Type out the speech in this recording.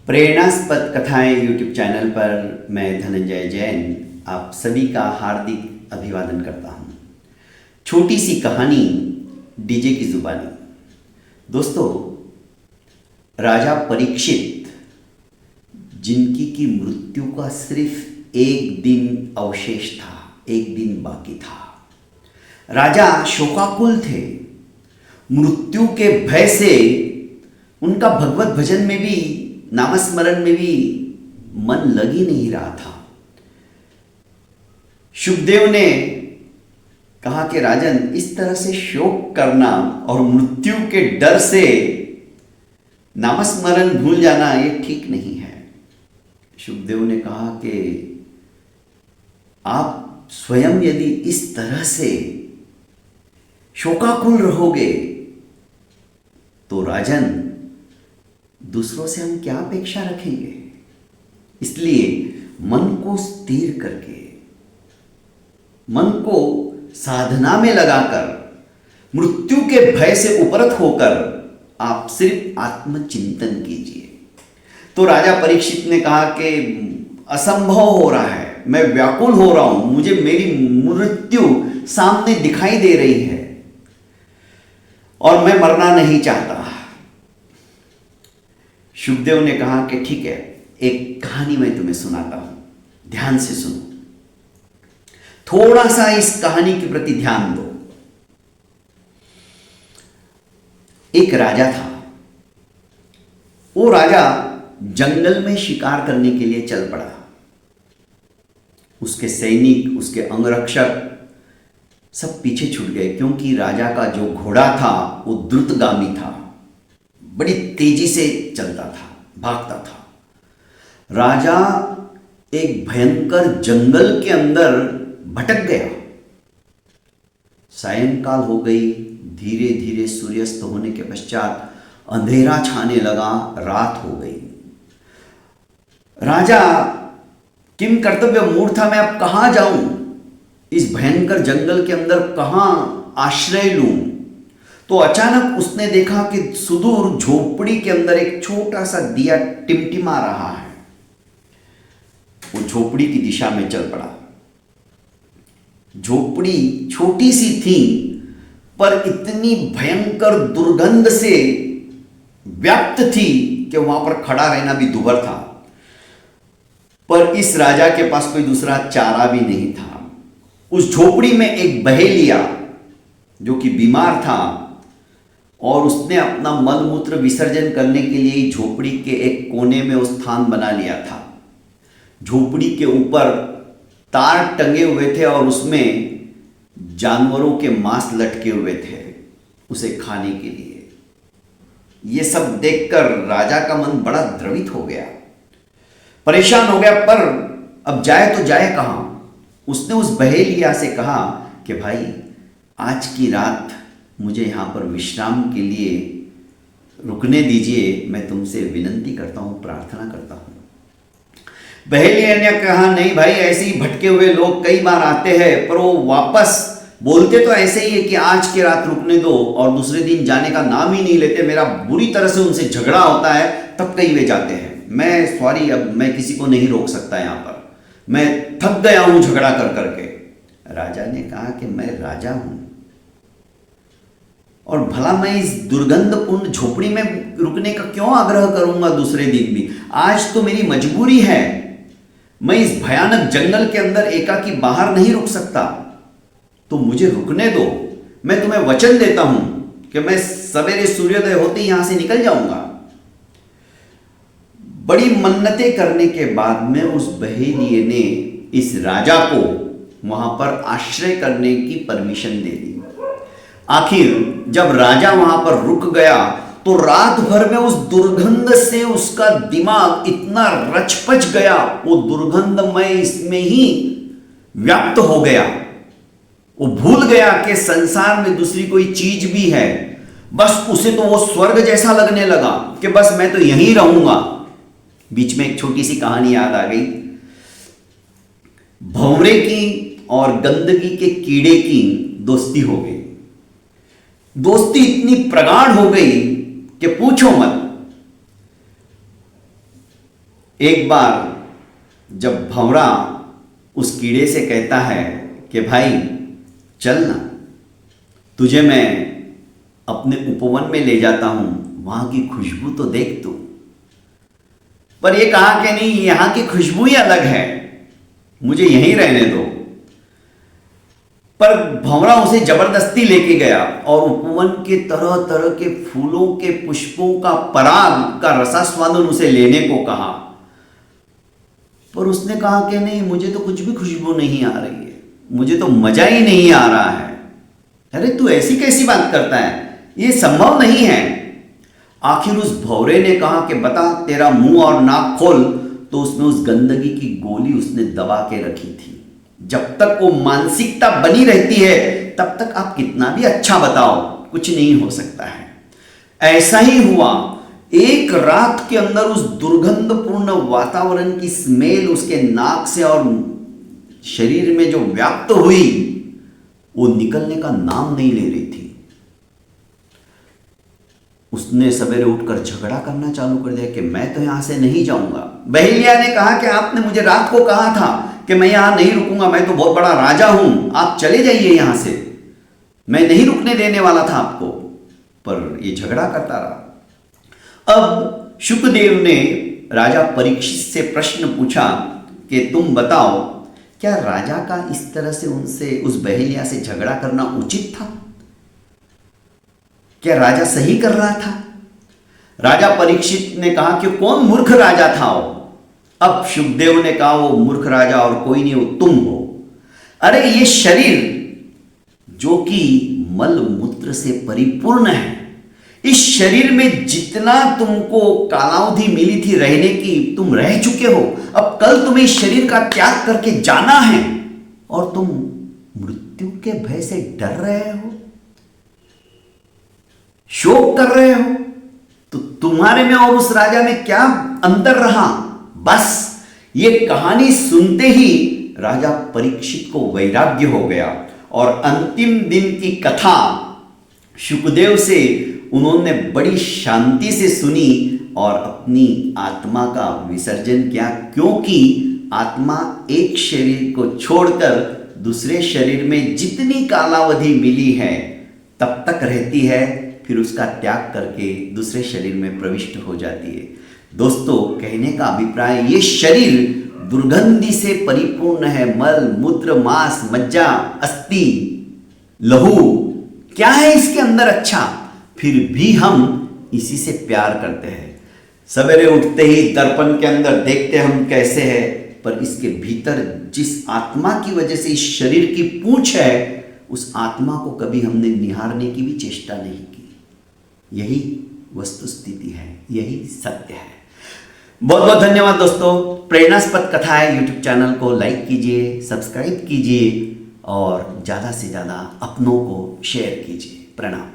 प्रेरणास्पद कथाएं YouTube channel पर मैं धनंजय जैन आप सभी का हार्दिक अभिवादन करता हूं। छोटी सी कहानी डीजे की जुबानी। दोस्तों, राजा परीक्षित जिनकी की मृत्यु का सिर्फ एक दिन अवशेष था, एक दिन बाकी था। राजा शोकाकुल थे। मृत्यु के भय से उनका भगवत भजन में भी, नामस्मरण में भी मन लग ही नहीं रहा था। शुकदेव ने कहा कि राजन, इस तरह से शोक करना और मृत्यु के डर से नामस्मरण भूल जाना ये ठीक नहीं है। शुकदेव ने कहा कि आप स्वयं यदि इस तरह से शोकाकुल रहोगे तो राजन, दूसरों से हम क्या अपेक्षा रखेंगे। इसलिए मन को स्थिर करके, मन को साधना में लगाकर, मृत्यु के भय से उपरत होकर आप सिर्फ आत्मचिंतन कीजिए। तो राजा परीक्षित ने कहा कि असंभव हो रहा है, मैं व्याकुल हो रहा हूं, मुझे मेरी मृत्यु सामने दिखाई दे रही है और मैं मरना नहीं चाहता। शुकदेव ने कहा कि ठीक है, एक कहानी मैं तुम्हें सुनाता हूं, ध्यान से सुनो। थोड़ा सा इस कहानी के प्रति ध्यान दो। एक राजा था। वो राजा जंगल में शिकार करने के लिए चल पड़ा। उसके सैनिक, उसके अंगरक्षक सब पीछे छूट गए, क्योंकि राजा का जो घोड़ा था वो द्रुतगामी था, बड़ी तेजी से चलता था, भागता था। राजा एक भयंकर जंगल के अंदर भटक गया। सायंकाल हो गई। धीरे धीरे सूर्यास्त होने के पश्चात अंधेरा छाने लगा, रात हो गई। राजा किम कर्तव्य मूढ़ था, मैं अब कहां जाऊं, इस भयंकर जंगल के अंदर कहां आश्रय लूं। तो अचानक उसने देखा कि सुदूर झोपड़ी के अंदर एक छोटा सा दिया टिमटिमा रहा है। वो झोपड़ी की दिशा में चल पड़ा। झोपड़ी छोटी सी थी, पर इतनी भयंकर दुर्गंध से व्याप्त थी कि वहां पर खड़ा रहना भी दुभर था। पर इस राजा के पास कोई दूसरा चारा भी नहीं था। उस झोपड़ी में एक बहेलिया जो कि बीमार था और उसने अपना मलमूत्र विसर्जन करने के लिए झोपड़ी के एक कोने में वो स्थान बना लिया था। झोपड़ी के ऊपर तार टंगे हुए थे और उसमें जानवरों के मांस लटके हुए थे उसे खाने के लिए। ये सब देखकर राजा का मन बड़ा द्रवित हो गया, परेशान हो गया। पर अब जाए तो जाए कहां। उसने उस बहेलिया से कहा कि भाई, आज की रात मुझे यहाँ पर विश्राम के लिए रुकने दीजिए, मैं तुमसे विनंती करता हूँ, प्रार्थना करता हूँ। बहेलिया ने कहा, नहीं भाई, ऐसे ही भटके हुए लोग कई बार आते हैं, पर वो वापस बोलते तो ऐसे ही है कि आज की रात रुकने दो और दूसरे दिन जाने का नाम ही नहीं लेते। मेरा बुरी तरह से उनसे झगड़ा होता है, तब कहीं वे जाते हैं। मैं सॉरी, अब मैं किसी को नहीं रोक सकता यहाँ पर, मैं थक गया हूँ झगड़ा कर करके। राजा ने कहा कि मैं राजा हूँ और भला मैं इस दुर्गंधपूर्ण झोपड़ी में रुकने का क्यों आग्रह करूंगा दूसरे दिन भी। आज तो मेरी मजबूरी है, मैं इस भयानक जंगल के अंदर एकाकी बाहर नहीं रुक सकता, तो मुझे रुकने दो। मैं तुम्हें वचन देता हूं कि मैं सवेरे सूर्योदय होते ही यहां से निकल जाऊंगा। बड़ी मन्नतें करने के बाद में उस बहेलिये ने इस राजा को वहां पर आश्रय करने की परमिशन दे दी। आखिर जब राजा वहां पर रुक गया तो रात भर में उस दुर्गंध से उसका दिमाग इतना रचपच गया, वो दुर्गंधमय इसमें ही व्याप्त हो गया। वो भूल गया कि संसार में दूसरी कोई चीज भी है। बस उसे तो वो स्वर्ग जैसा लगने लगा कि बस मैं तो यहीं रहूंगा। बीच में एक छोटी सी कहानी याद आ गई। भंवरे की और गंदगी के कीड़े की दोस्ती हो गई। दोस्ती इतनी प्रगाढ़ हो गई कि पूछो मत। एक बार जब भंवरा उस कीड़े से कहता है कि भाई चल ना, तुझे मैं अपने उपवन में ले जाता हूं, वहां की खुशबू तो देख तू। पर ये कहा कि नहीं, यहां की खुशबू ही अलग है, मुझे यहीं रहने दो। पर भंवरा उसे जबरदस्ती लेके गया और उपवन के तरह तरह के फूलों के पुष्पों का पराग का रसास्वादन उसे लेने को कहा। पर उसने कहा कि नहीं, मुझे तो कुछ भी खुशबू नहीं आ रही है, मुझे तो मजा ही नहीं आ रहा है। अरे तू ऐसी कैसी बात करता है, ये संभव नहीं है। आखिर उस भंवरे ने कहा कि बता, तेरा मुंह और नाक खोल। तो उसने उस गंदगी की गोली उसने दबा के रखी थी। जब तक वो मानसिकता बनी रहती है तब तक आप कितना भी अच्छा बताओ, कुछ नहीं हो सकता है। ऐसा ही हुआ, एक रात के अंदर उस दुर्गंधपूर्ण वातावरण की स्मेल उसके नाक से और शरीर में जो व्याप्त हुई, वो निकलने का नाम नहीं ले रही थी। उसने सवेरे उठकर झगड़ा करना चालू कर दिया कि मैं तो यहां से नहीं जाऊंगा। बहेलिया ने कहा कि आपने मुझे रात को कहा था कि मैं यहां नहीं रुकूंगा, मैं तो बहुत बड़ा राजा हूं, आप चले जाइए यहां से, मैं नहीं रुकने देने वाला था आपको। पर ये झगड़ा करता रहा। अब शुकदेव ने राजा परीक्षित से प्रश्न पूछा कि तुम बताओ, क्या राजा का इस तरह से उनसे, उस बहेलिया से झगड़ा करना उचित था? क्या राजा सही कर रहा था? राजा परीक्षित ने कहा कि कौन मूर्ख राजा था वो। अब शुकदेव ने कहा वो मूर्ख राजा और कोई नहीं, वो तुम हो। अरे ये शरीर जो कि मल मूत्र से परिपूर्ण है, इस शरीर में जितना तुमको कालावधि मिली थी रहने की, तुम रह चुके हो। अब कल तुम्हें इस शरीर का त्याग करके जाना है और तुम मृत्यु के भय से डर रहे हो, शोक कर रहे हो। तो तुम्हारे में और उस राजा में क्या अंतर रहा? बस ये कहानी सुनते ही राजा परीक्षित को वैराग्य हो गया और अंतिम दिन की कथा शुकदेव से उन्होंने बड़ी शांति से सुनी और अपनी आत्मा का विसर्जन किया, क्योंकि आत्मा एक शरीर को छोड़कर दूसरे शरीर में जितनी कालावधि मिली है तब तक रहती है, फिर उसका त्याग करके दूसरे शरीर में प्रविष्ट हो जाती है। दोस्तों, कहने का अभिप्राय, ये शरीर दुर्गंधि से परिपूर्ण है। मल मूत्र मांस मज्जा अस्थि लहू, क्या है इसके अंदर अच्छा? फिर भी हम इसी से प्यार करते हैं। सवेरे उठते ही दर्पण के अंदर देखते हम कैसे है, पर इसके भीतर जिस आत्मा की वजह से इस शरीर की पूंछ है, उस आत्मा को कभी हमने निहारने की भी चेष्टा नहीं की। यही वस्तु स्थिति है, यही सत्य है। बहुत बहुत धन्यवाद दोस्तों। प्रेरणास्पद कथाएं यूट्यूब चैनल को लाइक कीजिए, सब्सक्राइब कीजिए और ज़्यादा से ज़्यादा अपनों को शेयर कीजिए। प्रणाम।